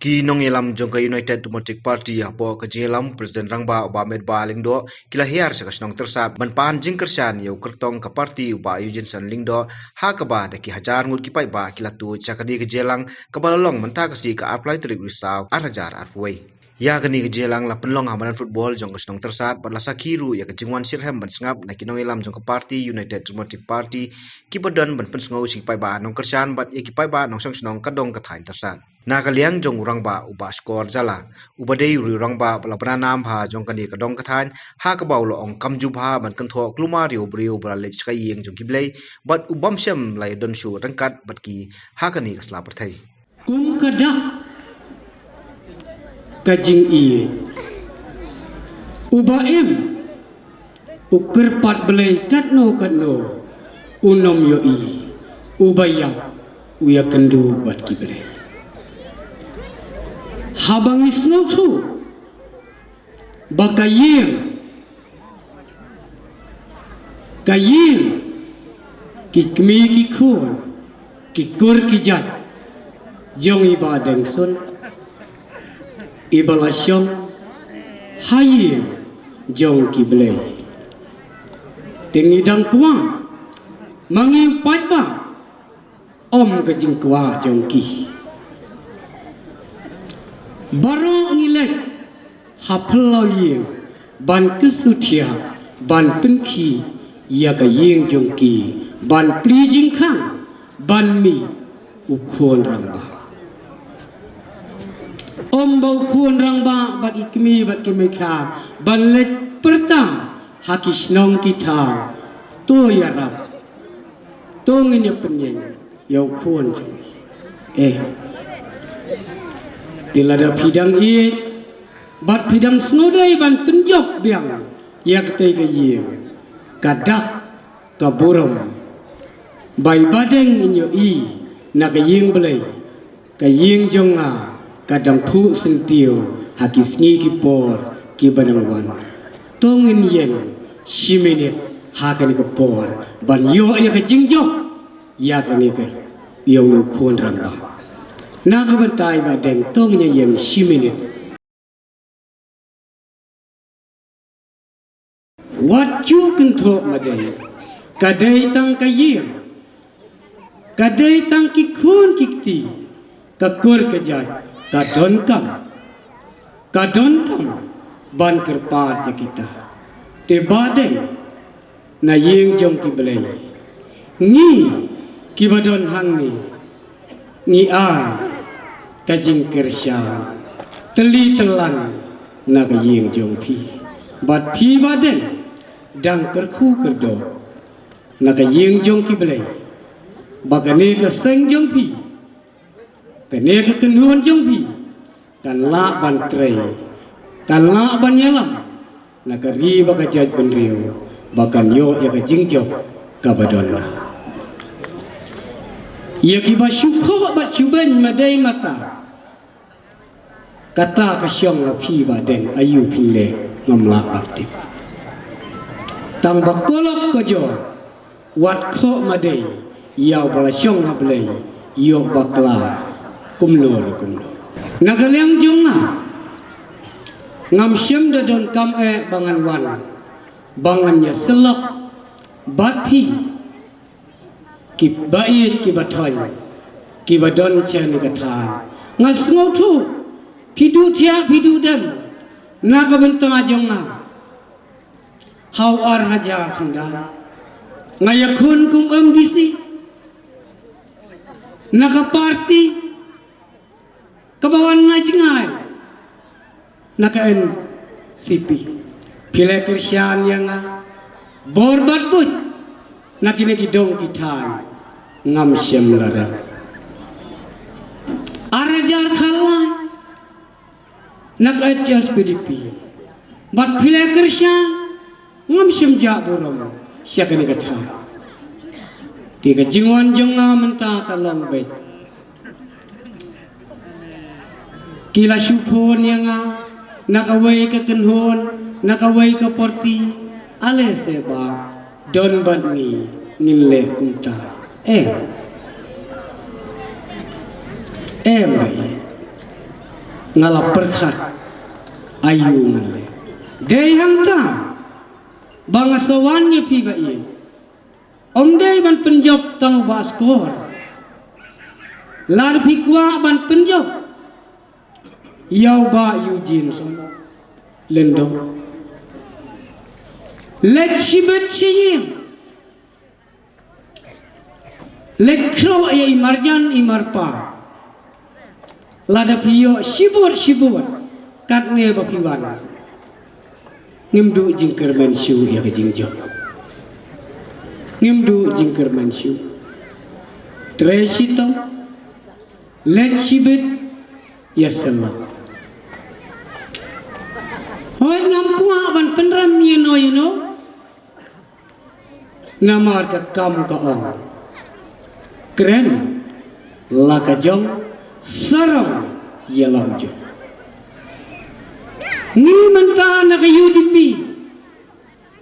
ki nong elam jongka United Democratic Party apo ka jelam Presiden Rangba Obamed Balingdo kila hiar sa kasnong tersat manpaan jingkersan yau kertong ka parti uba Eugene Lingdo ha ka ba da ki hajar ngut ki pai ba kila tu cakadi ke jelang ka balalong menta kasi ka apply trip risaw arajar arpuai ya kani ke jelang la penlong hamanan football jong kasnong tersat badla sakiru ya ke jingwan sirhem ban sngap na kinong elam jong ka parti United Democratic Party ki badan ban pensngau sing pai ba nong kersan bat ya ki pai ba nong sang kadong ka thain tersat na kaliang jong urang ba uba skor jala uba dei uri urang ba bala pranam ha jong kani kadong kathan ha ka baulo ong kamju bha ban kan tho kluma riu briu bala le chkai yeng jong kiblei bat ubam sem lai don shu rangkat bat ki ha kani kasla perthai kum kadak kajing i uba em uker pat belai katno unom yo i ubaya uya kendu bat ki belai habang isno tu bakayeng kayeng kikmi kikun kikur kijat jong ibadeng sun ibalasyong hayeng jong kiblay tingidang kwa mangi patba om kajing kwa jong ki baro ngilek haplau yeng ban kesutia ban penki ya ka yeng jong ki ban pli jing khang ban mi ukon ramba om bau kun rangba bat ikmi bat kimeka ban let perta hakis nong kita to ya rab to ngene penyeng yau kun dilada pidang i bat pidang snodai ban penjop biang yak te ke yeng kadak kaburam bai badeng inyo i na ke yeng belai ke yeng jonga kadang pu sentiu hakis ngi ki por ki banangwan tongin yeng simenit hakani ke por ban yo ya ke jingjok ya kani ke yo nu kun ramba na ka bantai ba deng tongnya yeng simenit what you can talk madai kadai tang kayeng kadai tang ki kun kikti kakur kejat kadon kam ban kerpat ya kita te badeng na yeng jong ki belai ngi ki badon hang ni ai kajing kersyan teli telan na ka yeng jong pi bat pi badeng dang kerku kerdo na ka yeng jong ki belai bagane ka seng jong pi kene ke kenuan jong pi kan la ban trei kan la ban yalam na ka ri ba ka jaj ban riu bakan yo ya ka jingjok ka badonna ya ki ba syukho ba chuben madai mata kata ka syong la pi ba deng ayu pile ngamla aktif tang ba kolok ko jo wat kho madai yaw bala syong ha blai yo bakla kumlo nagaliang junga ngam syem da don kam bangan wan bangannya selok batpi ki bait ki batoy ki badon chen ni kathan ngasngo tu pidu tia pidu dam naga bentang junga how ar haja khanda ngayakun kum disi naga party kabawan najingai nakaen sipi pile kersyan yang borbat but nakine kidong kitan ngam syem lara arajar khala nakat jas pdp bat pile kersyan ngam syem ja borom syakani kata tiga jingwan jonga menta kalong bet kila syupon yang nakawai ke kenhon nakawai ke porti ale seba don badni ngille kumta mai ngalap perkhat ayu ngale dei hangta bang asawan ye pi ba ye om dei ban penjob tang ba skor lar phi kwa ban penjob yau ba Eugene son lendo let shibet shiying let kro ay marjan imarpa lada piyo shibur kat nge ba piwan ngimdu jingker manshu ya ke jingjo ngimdu jingker manshu tresito let shibet yasallah hoy ngam kuwa ban penram yino namar ka kam ka ong keren lakajong sarang yalaujo ni menta na ka UDP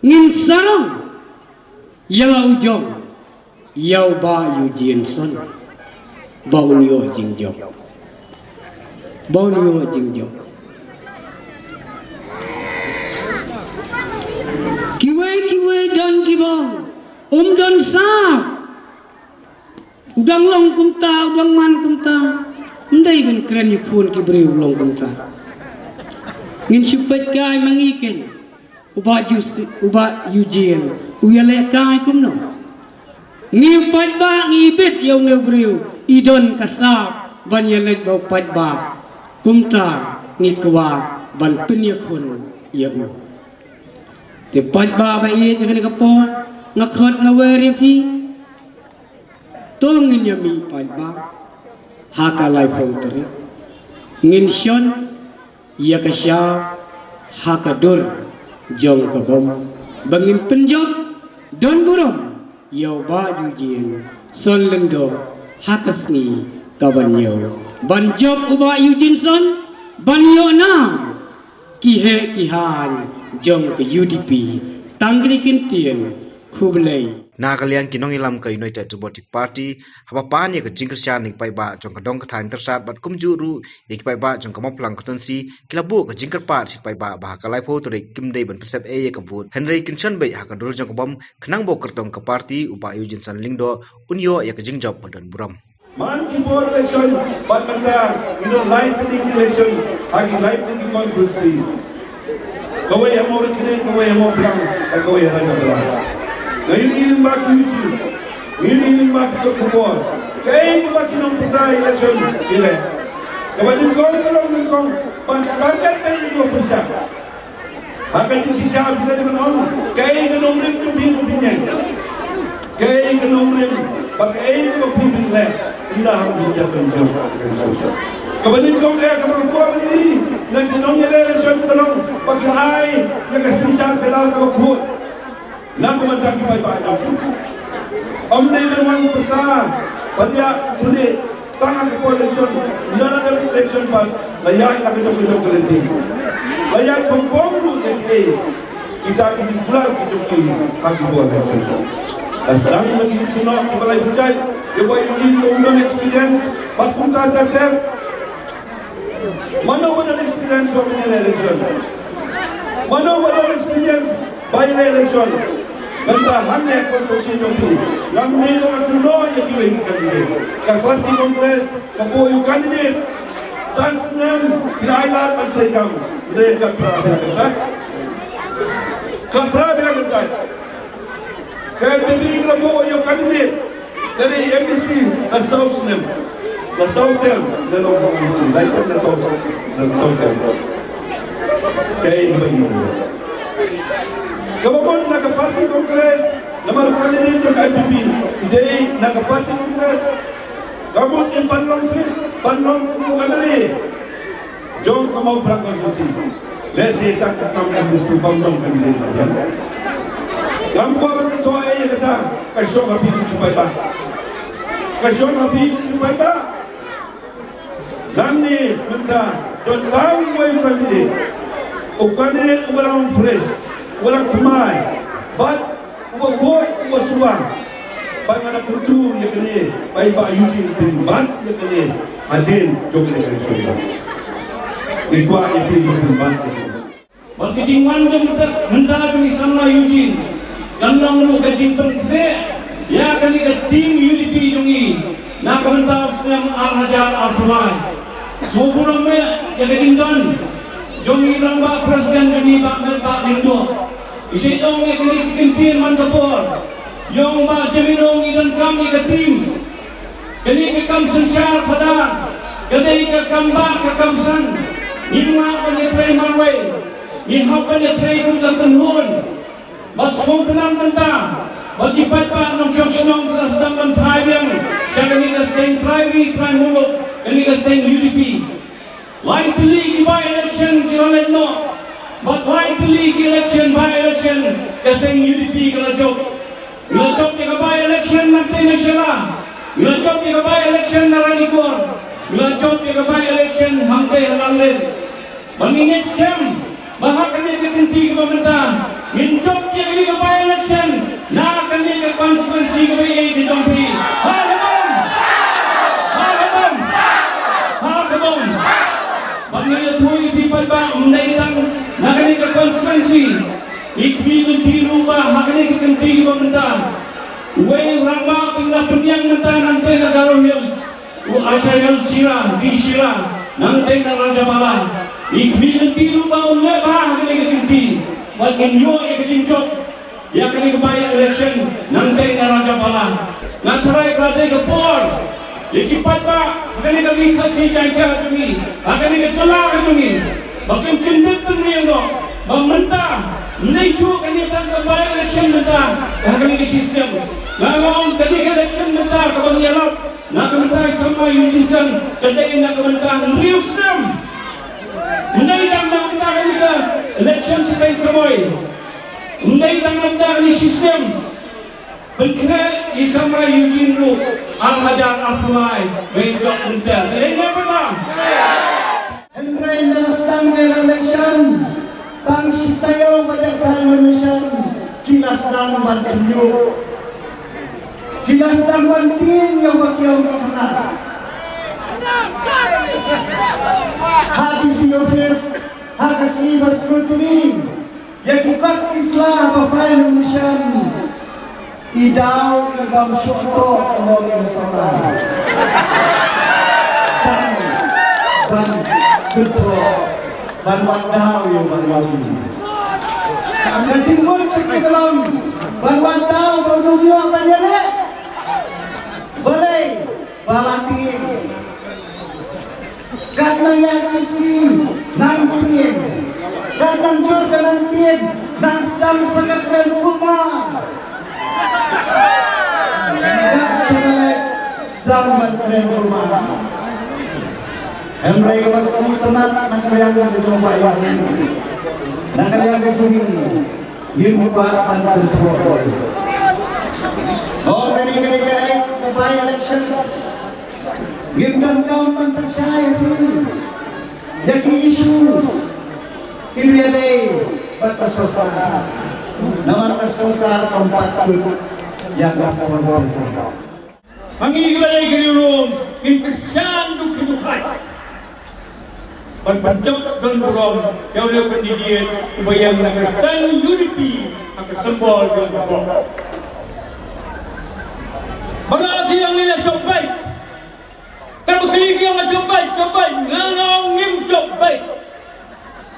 ngin sarang yalaujo yaw ba Eugene son baunyo jingjo kiwe don kibong don sa udang long kumta udang man kumta ndai ben keren yukun kibreu long kumta ngin supet kai mangiken uba Eugene uyale kai kumno ngi pat ba ngi bet yaw ne breu idon kasap ban yale bau pat ba kumta ngi kwa ban penyakun yau te pat ba ba ye ngene kapon ngakhat ngaweri pi tong ngin yami pat ba hakalai pautere ngin shon yakasya hakadur jong kabom bangin penjob don burom yau ba Eugene son lendo hakasni kabanyo banjob uba Eugene son banyo na kihan jong ke UDP tangri kintien kublai Nakalian kinong ilam ka United Democratic Party hapapan ya ka jingkersian ni paiba jong kadong kathain tersat bat kumjuru ya paiba jong kamoplang katonsi kilabu ka jingkerpat si paiba bah kalai pho tore kimdei ban pesep ya ka vote Henry Kinchan bai ha ka dur jong kabam khnang bo kertong ka party uba Eugene San Lingdo unyo ya ka jingjob padan buram Man ki board election but manta live election hagi live constituency kawai amo kene kawai amo plan kawai haja ngayon bak YouTube ngayon bak ko board kay bak nong putai election ile kawan ko kalong ko pan target kay ko persa akan si siya bila di mana kay kanong rim to bi opinion kay kanong rim bak ay ko opinion le indah harus dijaga kawan ko kay kawan ko ni nang kanong election kalong bak ay nagasinsa kalal ko ko Nak mentak baik-baik aku. Omni memang pertama pada tulis tangan ke election, nana ada election pas layak nak kita pujuk kelenting. Layak kompong lu kita ini bulan pujuk kaki buat election. Sedang lagi tunok kepala pucai, dia buat ini undang experience, bakun tak mana ada experience of election. Mana ada experience by election. Benda hanya konstitusi jompu. Lamni orang kuno yang kita kandidat. Parti Kongres, kapoyu kandidat. Sansnem pilailat menteri kamu. Mereka berapa kandidat? Kerana kapoyu kandidat dari MDC dan Southnem, dan Southern, dan orang lain dan Southern. Kayak begini. Kababon nakapati Kongres naman kandidat ng IPP today nakapati Kongres kabon yung panlong kumadali jong kamau perang konstitusi lesi tak kamau gusto panlong kandidat gampo ang ito ay kata kasyong hapi ba nani minta don tahu yung kandidat o kandidat umalang fresh walang tumay, but umabot, umasubang. Pag nga nakultur niya kani, pag ba ayusin pinban niya kani, atin, joke na election. Ikwa itu berkembang. Bagi manjam mentah kami sama Eugene, ganang lu kecil tengke, ya kami ke tim UDP jongi, nak mentah Islam Al-Hajar Al-Fulai. Soburan me ya kecil dan jongi ramba presiden jongi Pak Lindo. Isi dong ya kami kentin mantapor, yang ba jaminong idan kami ke tim, kami ke kamsan syar khadar, kami ke kamba ke kamsan, nimma kami terima way. Yang apa yang terjadi dalam tahun, bahawa tenang tentang, bagi pada orang Joksong sedang menpayang, jangan kita seng private crime muluk, kita seng UDP. Likely by election kita leno, but likely election by election kita seng UDP kita job. Kita job kita by election nanti nasional, kita job kita by election naranikor, kita job kita by election hamte halalin. Mengingat scam. Bahwa kami kekenci ke pemerintah, minjok dia ke by election, nak kami ke konstitusi ke BI di Jambi. Halabam, halabam, halabam. Bagi itu people ba mendatang, nak kami ke konstitusi, ikmi kunci rubah, nak kami kekenci ke pemerintah. Way ramba pinglah penyang mentah nanti negara Hills, Ashayal Shira, di Shira, nanti Raja Bala. Ikmi nanti rubah lebah kami kekenci, bagi yo kekenjok, ya kami by election nanti Raja Bala. Nanti kerana kepor, ikipat ba kami kasih jangan kami, kami kecolak kami, bagi kendut penriang do, pemerintah, menesu kami tangkap by election mentah, kami ke sistem, lawan kami election mentah kami nyalap, nak mentah sama Eugene, kedai nak mentah Riusram. Mendai tanggung tanggung kita election sekai semoi. Mendai tanggung tanggung sistem. Berkena isama Eugene Lu Al-Hajar Al-Fulai benjok mentah. Ini apa? Henry Nasang election tang sitayo pada election kilas nang bantenyo. Kilas nang bantin yang bagian kena. Hadis Yofes, hadis Ibas Rutuni, yang ikat Islam apa Indonesia, idau ibam syukur orang Indonesia, dan betul, dan wadau yang berwajib. Jadi muncul ke dalam, dan wadau berdunia banyak, boleh balatin. Karena yang isi nanti, kadang juga nanti, dan sedang sangat keren kumar. Tak selesai sedang keren kumar. Henry masih tenat nak yang dicoba ini, nak yang disini, jumpa antar terpol. Oh, ini kembali election. Gimana kau mempercayai jadi isu ini ada batas sopan, nama kesukaan tempat yang berkorban. Kami kembali ke rumah, impesan dukai. Berpencok dan burung, yang ada pendidikan, bayang negara sang UDP akan sembol dan burung. Berarti yang ini coba. Kan berkali yang coba, ngalong ngim coba.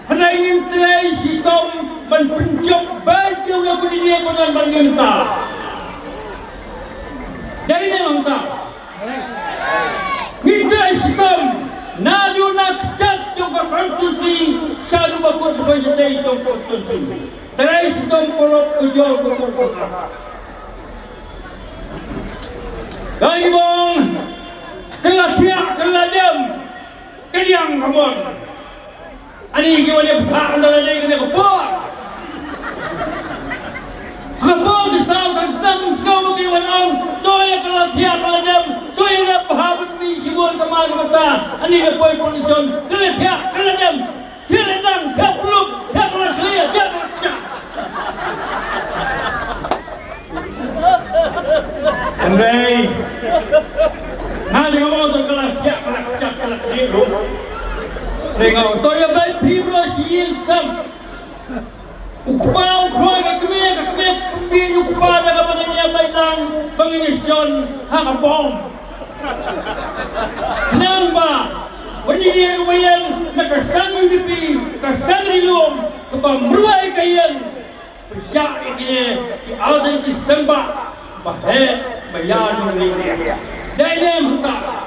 Hendak ingin terai si tom menpencok baju yang berdiri dengan bernyata. Dari ini langkah. Ngintrai si tom, nadu nak cat juga konstitusi, selalu bakut sebagai dari tom konstitusi. Terai si tom polok ujol kukur-kukur. Dari bong. Kelah siap, kelah diam, kediang kamu. Ani kita boleh bertahan dalam diri kita kepor. Kepor di saat sedang sekarang kita orang. Toya kelah siap, kelah diam, toya nak berhabis misibuan kemana mata. Ani lepas polisi, kelah siap, kelah diam, tidak datang, tidak peluk, tidak kelas lihat, tidak kelas. Andai. Nah, dia ngomong tu kelas siap, kelas siap, kelas diam. Tengok, toya baik pibro siil sam. Ukpau kroy kami pembeli ukpa daga panganya bailang panginisyon hakapong. Namba, wanita umayan nakasang UDP, kasang rilom, kapamruay kayan. Persyak ini ada di sembah, bahaya bayar dengan dia. Dalam tak